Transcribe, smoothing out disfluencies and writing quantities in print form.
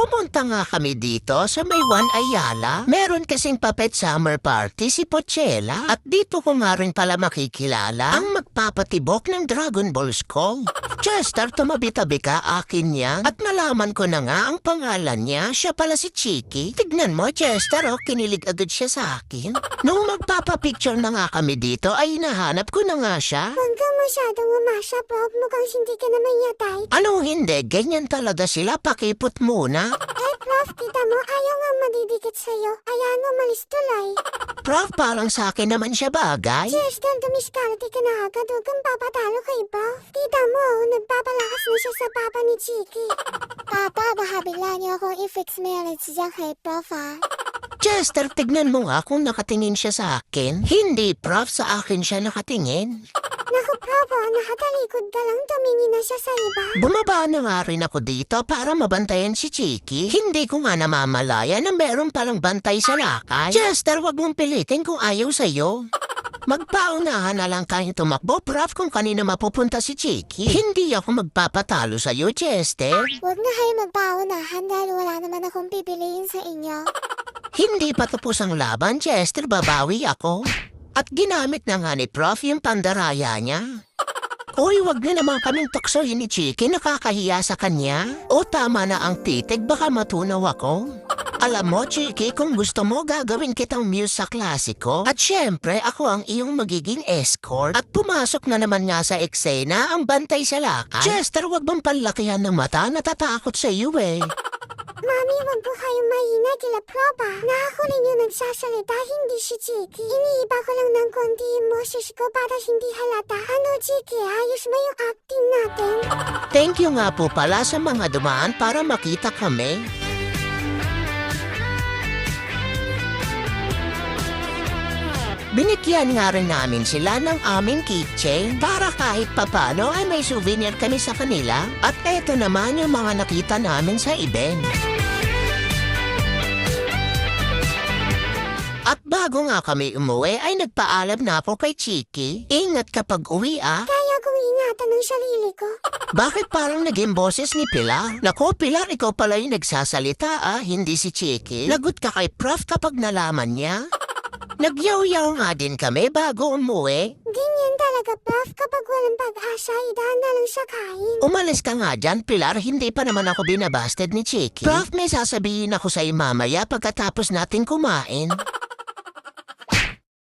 Pumunta nga kami dito sa may Juan Ayala. Meron kasing papet summer party si Pochela. At dito ko nga rin pala makikilala ang magpapatibok ng Dragon Balls ko. Chester, tumabi-tabi ka, akin yan. At nalaman ko na nga ang pangalan niya. Siya pala si Chiki. Tignan mo, Chester, kinilig agad siya sa akin. Nung magpapapicture na nga kami dito, ay nahanap ko na nga siya. Huwag kang masyadong umasya, Prof. Mukhang hindi ka naman yatay. Anong hindi? Ganyan talaga sila. Pakipot muna. Prof, kita mo, ayaw nga madidikit sa'yo. Ayan, umalis tuloy. Prof, parang sa akin naman siya bagay. Chester, dumiskarte ka na agad. Huwag kang papatalo kay Prof. Kita mo, nagpapalakas na siya sa papa ni Chiki. Papa, baka bigla niyo akong i-fix marriage dyan kay Prof, ha? Chester, tignan mo nga kung nakatingin siya sa akin. Hindi, Prof, sa akin siya nakatingin. Naku, Prof, nakatalikod ka lang. Tumingin na siya sa iba. Bumaba na nga rin ako dito para mabantayan si Chiki. Hindi ko nga namamalaya na meron palang bantay sa lakay. Chester, wag mong pilitin kung ayaw sa'yo. Magpaunahan na lang kayo tumakbo, Prof, kung kanina mapupunta si Chiki. Hindi ako magpapatalo sa'yo, Chester. Huwag na kayo magpaunahan dahil wala naman akong pipiliin sa inyo. Hindi pa tapos ang laban, Chester, babawi ako. At ginamit na nga ni Prof yung pandaraya niya. Uy, wag na naman kaming tuksohin ni Chiki, nakakahiya sa kanya. O tama na ang titig, baka matunaw ako. Alam mo, Chiki, kung gusto mo, gagawin kitang muse sa klasiko. At syempre, ako ang iyong magiging escort. At pumasok na naman nga sa eksena ang bantay sa lakay. Chester, wag bang panlakihan ng mata, natatakot sa iyo eh. Mami, wag po kayong maingay kila Proba. Ako rin yung nagsasalita, hindi si Chiki. Iniiba ko lang ng konti yung boses ko para hindi halata. Ano, Chiki, ayos ba yung acting natin? Thank you nga po pala sa mga dumaan para makita kami. Binigyan nga rin namin sila ng aming keychain para kahit papano ay may souvenir kami sa kanila. At eto naman yung mga nakita namin sa event. At bago nga kami umuwi ay nagpaalam na ako kay Chiki. Ingat kapag uwi ah. Kaya kong ingatan ng sarili ko. Bakit parang naging boses ni Pilar? Nako, Pilar, ikaw pala yung nagsasalita ah, hindi si Chiki. Lagot ka kay Prof kapag nalaman niya. Nagyaw-yaw nga din kami bago umuwi. Ganyan talaga, Prof. Kapag walang pag-asa, idaan na lang sa kain. Umalis ka nga dyan, Pilar. Hindi pa naman ako binabasted ni Chiki. Prof, may sasabihin ako sa'yo mamaya pagkatapos natin kumain.